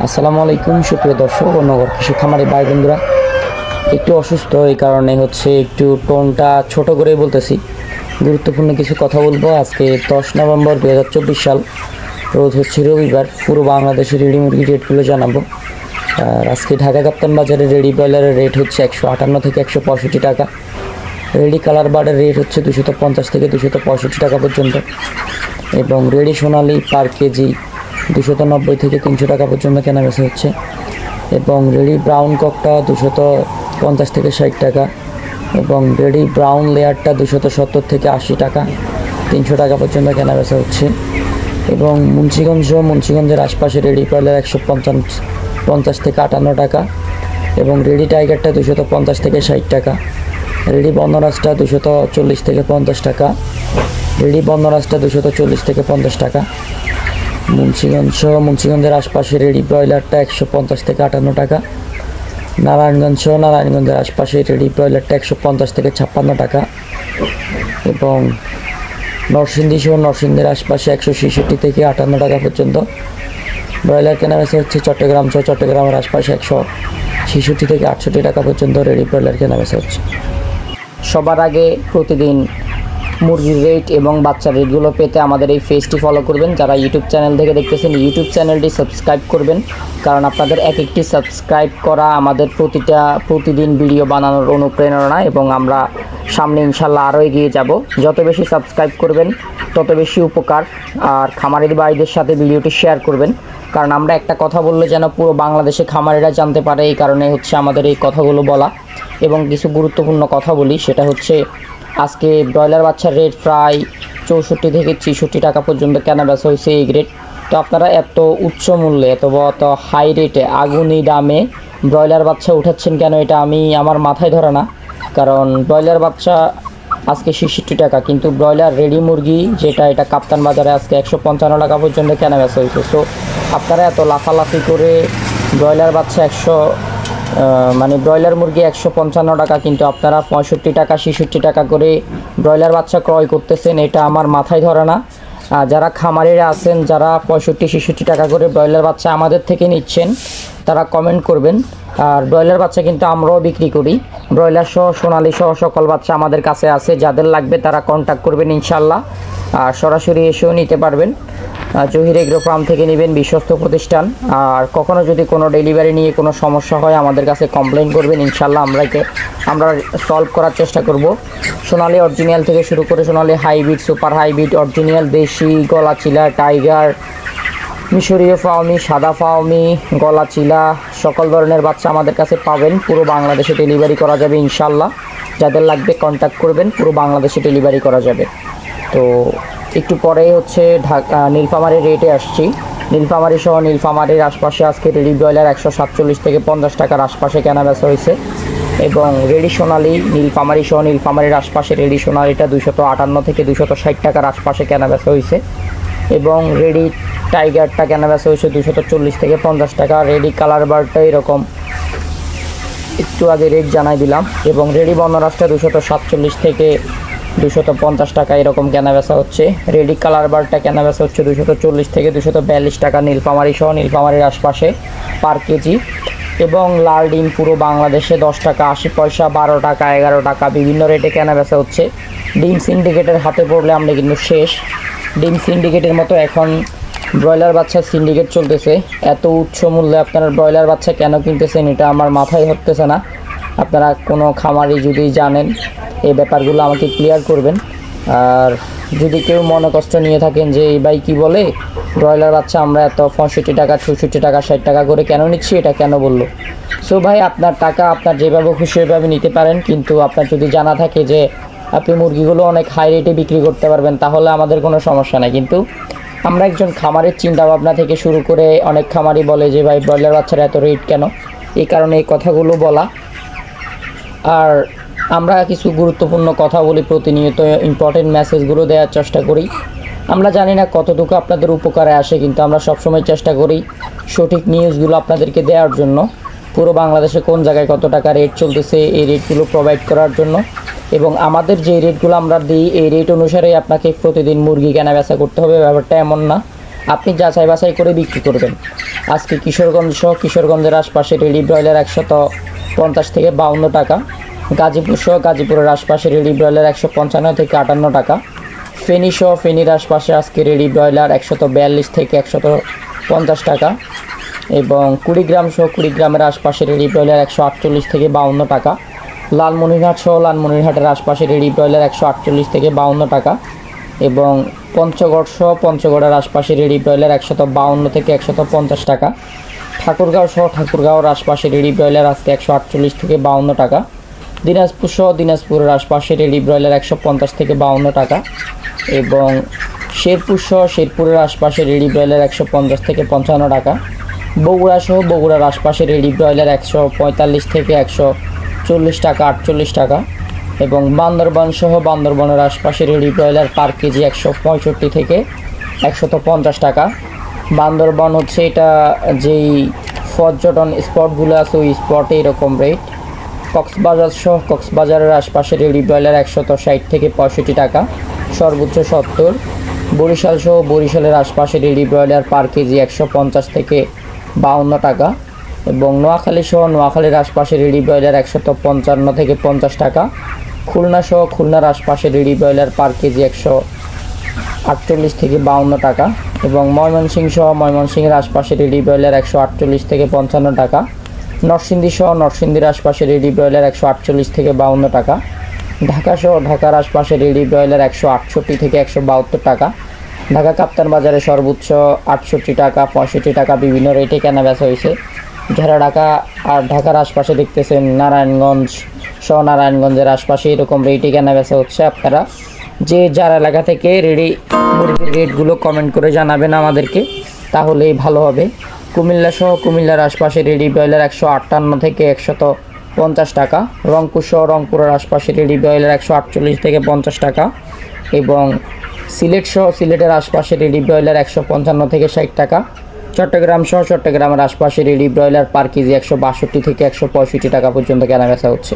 আসসালামু আলাইকুম সুপ্রিয় দর্শক ও নগর কৃষি খামারি ভাই বন্ধুরা, একটু অসুস্থ, এই কারণে একটু টোনটা ছোট করেই বলতেছি। গুরুত্বপূর্ণ কিছু কথা বলবো। আজকে 10 নভেম্বর 2024 সাল, রোজ হচ্ছে রবিবার। পুরো বাংলাদেশের রেডি মুরগির রেটগুলো জানাবো। আর আজকে ঢাকা কাপ্তান বাজারে রেডি ব্রয়লারের রেট হচ্ছে 158 থেকে 165 টাকা। রেডি কালার বার্ডের রেট হচ্ছে 250 থেকে 265 টাকা পর্যন্ত, এবং রেডি সোনালি পার কেজি 290 থেকে 300 টাকা পর্যন্ত কেনা বেচা হচ্ছে, এবং রেডি ব্রাউন ককটা 250 থেকে 60 টাকা, এবং রেডি ব্রাউন লেয়ারটা 270 থেকে 80 টাকা, 300 টাকা পর্যন্ত কেনা বেচা হচ্ছে। এবং মুন্সিগঞ্জের আশপাশে রেডি ব্রয়লার 150 থেকে 58 টাকা, এবং রেডি টাইগারটা 250 থেকে 60 টাকা, রেডি বর্ণরাজটা 240 থেকে 50 টাকা, রেডি বর্ণরাজটা 240 থেকে 50 টাকা। মুন্সিগঞ্জের আশপাশে রেডি ব্রয়লারটা 150 থেকে 58 টাকা, নারায়ণগঞ্জের আশপাশে রেডি ব্রয়লারটা 150 থেকে 56 টাকা, এবং নরসিংদীর আশপাশে 166 থেকে 58 টাকা পর্যন্ত ব্রয়লার কেনা বেচা হচ্ছে। চট্টগ্রামের আশপাশে 166 থেকে 68 টাকা পর্যন্ত রেডি ব্রয়লার কেনা বেচা হচ্ছে। সবার আগে প্রতিদিন মুরগির রেট এবং বাচ্চার রেটগুলো পেতে আমাদের এই পেজটি ফলো করবেন। যারা ইউটিউব চ্যানেল থেকে দেখতেছেন, ইউটিউব চ্যানেলটি সাবস্ক্রাইব করবেন, কারণ আপনাদের এক একটি সাবস্ক্রাইব করা আমাদের প্রতিদিন ভিডিও বানানোর অনুপ্রেরণা, এবং আমরা সামনে ইনশাল্লাহ আরও এগিয়ে যাব। যত বেশি সাবস্ক্রাইব করবেন তত বেশি উপকার। আর খামারের ভাইদের সাথে ভিডিওটি শেয়ার করবেন, কারণ আমরা একটা কথা বললে যেন পুরো বাংলাদেশে খামারিরা জানতে পারে, এই কারণে হচ্ছে আমাদের এই কথাগুলো বলা। এবং কিছু গুরুত্বপূর্ণ কথা বলি, সেটা হচ্ছে আজকে ব্রয়লার বাচ্চার রেট প্রায় 64 থেকে 63 টাকা পর্যন্ত কেনা বেচা হয়েছে এই গ্রেড। তো আপনারা এত উচ্চ মূল্যে, এত হাই রেটে, আগুনি দামে ব্রয়লার বাচ্চা উঠাচ্ছেন কেন, এটা আমার মাথায় ধরে না। কারণ ব্রয়লার বাচ্চা আজকে 66 টাকা, কিন্তু ব্রয়লার রেডি মুরগি এটা কাপ্তান বাজারে আজকে 155 টাকা পর্যন্ত কেনা বেচা হয়েছে। সো আপনারা এত লাফালাফি করে ব্রয়লার বাচ্চা ব্রয়লার মুরগি 155 টাকা, কিন্তু আপনারা 65 টাকা 66 টাকা করে ব্রয়লার বাচ্চা ক্রয় করতেছেন, এটা আমার মাথায় ধরে না। যারা খামারিরা আছেন, যারা 65-66 টাকা করে ব্রয়লার বাচ্চা আমাদের থেকে নিচ্ছেন, তারা কমেন্ট করবেন। আর ব্রয়লার বাচ্চা কিন্তু আমরাও বিক্রি করি, ব্রয়লার সহ সোনালি সহ সকল বাচ্চা আমাদের কাছে আছে। যাদের লাগবে তারা কন্ট্যাক্ট করবেন ইনশাল্লাহ, আর সরাসরি এসেও নিতে পারবেন। জহির এগ্রো ফার্ম থেকে নেবেন, বিশ্বস্ত প্রতিষ্ঠান। আর কখনো যদি কোনো ডেলিভারি নিয়ে কোনো সমস্যা হয় আমাদের কাছে কমপ্লেন করবেন, ইনশাল্লাহ আমরা সলভ করার চেষ্টা করব। সোনালি অরিজিনাল থেকে শুরু করে সোনালি হাইব্রিড, সুপার হাইব্রিড, অরিজিনাল, দেশি, গলাচিলা, টাইগার, মিশরীয় ফাউমি, সাদা ফাউমি, গলাচিলা, সকল ধরনের বাচ্চা আমাদের কাছে পাবেন। পুরো বাংলাদেশে ডেলিভারি করা যাবে ইনশাল্লাহ। যাদের লাগবে কন্ট্যাক্ট করবেন, পুরো বাংলাদেশে ডেলিভারি করা যাবে। তো একটু পরে হচ্ছে নীলফামারীর রেটে আসছি। নীলফামারী সহ নীলফামারীর আশপাশে আজকে রেডি ব্রয়লার 147 থেকে 50 টাকার আশপাশে কেনা বেচা হয়েছে, এবং রেডি সোনালি নীলফামারী সহ নীলফামারীর আশপাশে রেডি সোনালিটা 258 থেকে 260 টাকার আশপাশে কেনা বেচা হয়েছে, এবং রেডি টাইগারটা কেনা বেচা হয়েছে 240 থেকে 50 টাকা। রেডি কালার বারটা এরকম একটু আগে রেট জানাই দিলাম, এবং রেডি বর্ণরাজটা 247 থেকে 250 টাকা এরকম কেনা বেচা হচ্ছে। রেডি কালার বারটা কেনা বেচা হচ্ছে 240 থেকে 242 টাকা নীলফামারী সহ নীলফামারীর আশপাশে পার কেজি। এবং লাল ডিম পুরো বাংলাদেশে 10 টাকা 80 পয়সা, 12 টাকা, 11 টাকা বিভিন্ন রেটে কেনা বেচা হচ্ছে। ডিম সিন্ডিকেটের হাতে পড়লে আমরা কিন্তু শেষ। ডিম সিন্ডিকেটের মতো এখন ব্রয়লার বাচ্চা সিন্ডিকেট চলতেছে। এত উচ্চ মূল্যে আপনারা ব্রয়লার বাচ্চা কেন কিনতেছেন, এটা আমার মাথায় ধরতেছে না। আপনারা কোনো খামারি যদি জানেন এই ব্যাপারগুলো আমাকে ক্লিয়ার করবেন। আর যদি কেউ মনে কষ্ট নিয়ে থাকেন যে এই ভাই কী বলে, ব্রয়লার বাচ্চা আমরা এত 65 টাকা 66 টাকা 60 টাকা করে কেন নিচ্ছি, এটা কেন বললো? সো ভাই, আপনার টাকা আপনার যেভাবে খুশি ওইভাবে নিতে পারেন, কিন্তু আপনার যদি জানা থাকে যে আপনি মুরগিগুলো অনেক হাই রেটে বিক্রি করতে পারবেন, তাহলে আমাদের কোনো সমস্যা নেই। কিন্তু আমরা একজন খামারের চিন্তাভাবনা থেকে শুরু করে অনেক খামারি বলে যে ভাই ব্রয়লার বাচ্চার এত রেট কেন, এই কারণে এই কথাগুলো বলা। আর আমরা কিছু গুরুত্বপূর্ণ কথা বলি, প্রতিনিয়ত ইম্পর্টেন্ট মেসেজগুলো দেওয়ার চেষ্টা করি। আমরা জানি না কতটুকু আপনাদের উপকারে আসে, কিন্তু আমরা সবসময় চেষ্টা করি সঠিক নিউজগুলো আপনাদেরকে দেওয়ার জন্য। পুরো বাংলাদেশে কোন জায়গায় কত টাকা রেট চলতেছে এই রেটগুলো প্রোভাইড করার জন্য। এবং আমাদের যে রেটগুলো আমরা দিই এই রেট অনুসারেই আপনাকে প্রতিদিন মুরগি কেনা বেচা করতে হবে, ব্যাপারটা এমন না। আপনি যাচাই বাছাই করে বিক্রি করবেন। আজকে কিশোরগঞ্জ সহ কিশোরগঞ্জের আশপাশে রেডি ব্রয়লার 150 থেকে 52 টাকা। গাজীপুর সহ গাজীপুরের আশপাশে রেডি ব্রয়লার 155 থেকে 58 টাকা। ফেনী সহ ফেনীর আশপাশে আজকে রেডি ব্রয়লার 142 থেকে 150 টাকা। এবং কুড়িগ্রাম সহ কুড়িগ্রামের আশপাশে রেডি ব্রয়লার 148 থেকে 52 টাকা। লালমনিরহাট সহ লালমনিরহাটের আশপাশে রেডি ব্রয়লার 148 থেকে 52 টাকা। এবং পঞ্চগড় সহ পঞ্চগড়ের আশপাশে রেডি ব্রয়লার 152 থেকে 150 টাকা। ঠাকুরগাঁও সহ ঠাকুরগাঁওর আশপাশে রেডি ব্রয়লার আজকে 148 থেকে 52 টাকা। দিনাজপুর সহ দিনাজপুরের আশপাশে রেডি ব্রয়লার 150 থেকে 52 টাকা। এবং শেরপুর সহ শেরপুরের আশপাশে রেডি ব্রয়লার 150 থেকে 55 টাকা। বগুড়া সহ বগুড়ার আশপাশে রেডি ব্রয়লার 145 থেকে 140 টাকা 48 টাকা। এবং বান্দরবান সহ বান্দরবানের আশপাশে রেডি ব্রয়লার পার কেজি 165 থেকে 150 টাকা। বান্দরবান হচ্ছে এটা যেই পর্যটন স্পটগুলো আছে ওই স্পটে এরকম রেট। কক্সবাজার সহ কক্সবাজারের আশপাশে রেডি ব্রয়লার 160 থেকে 65 টাকা, সর্বোচ্চ 70। বরিশাল সহ বরিশালের আশপাশে রেডি ব্রয়লার পার কেজি 150 থেকে 52 টাকা। এবং নোয়াখালী সহ নোয়াখালীর আশপাশে রেডি ব্রয়লার 155 থেকে 50 টাকা। খুলনা সহ খুলনার আশপাশে রেডি ব্রয়লার পার কেজি 148 থেকে 52 টাকা। এবং ময়মনসিংহ সহ ময়মনসিংহের আশপাশে রেডি ব্রয়লার 148 থেকে 55 টাকা। নরসিংদী সহ নরসিংদীর আশপাশে রেডি ব্রয়লার 148 থেকে 52 টাকা। ঢাকা সহ ঢাকার আশপাশে রেডি ব্রয়লার 168 থেকে 172 টাকা। ঢাকা কাপ্তান বাজারে সর্বোচ্চ 68 টাকা 65 টাকা বিভিন্ন রেটে কেনা বেচা হয়েছে। যারা ঢাকা আর ঢাকার আশপাশে দেখতেছেন নারায়ণগঞ্জ সহ নারায়ণগঞ্জের আশপাশে এরকম রেটে কেনা বেচা হচ্ছে। আপনারা যে যার এলাকা থেকে রেডি মুরগির রেটগুলো কমেন্ট করে জানাবেন আমাদেরকে, তাহলেই ভালো হবে। কুমিল্লা সহ কুমিল্লার আশপাশে রেডি ব্রয়লার 158 থেকে 150 টাকা। রংপুর সহ রংপুরের আশপাশে রেডি ব্রয়লার 148 থেকে 50 টাকা। এবং সিলেট সহ সিলেটের আশপাশে রেডি ব্রয়লার 155 থেকে 60 টাকা। চট্টগ্রাম সহ চট্টগ্রামের আশপাশে রেডি ব্রয়লার পার কেজি 162 থেকে 165 টাকা পর্যন্ত কেনা বেচা হচ্ছে।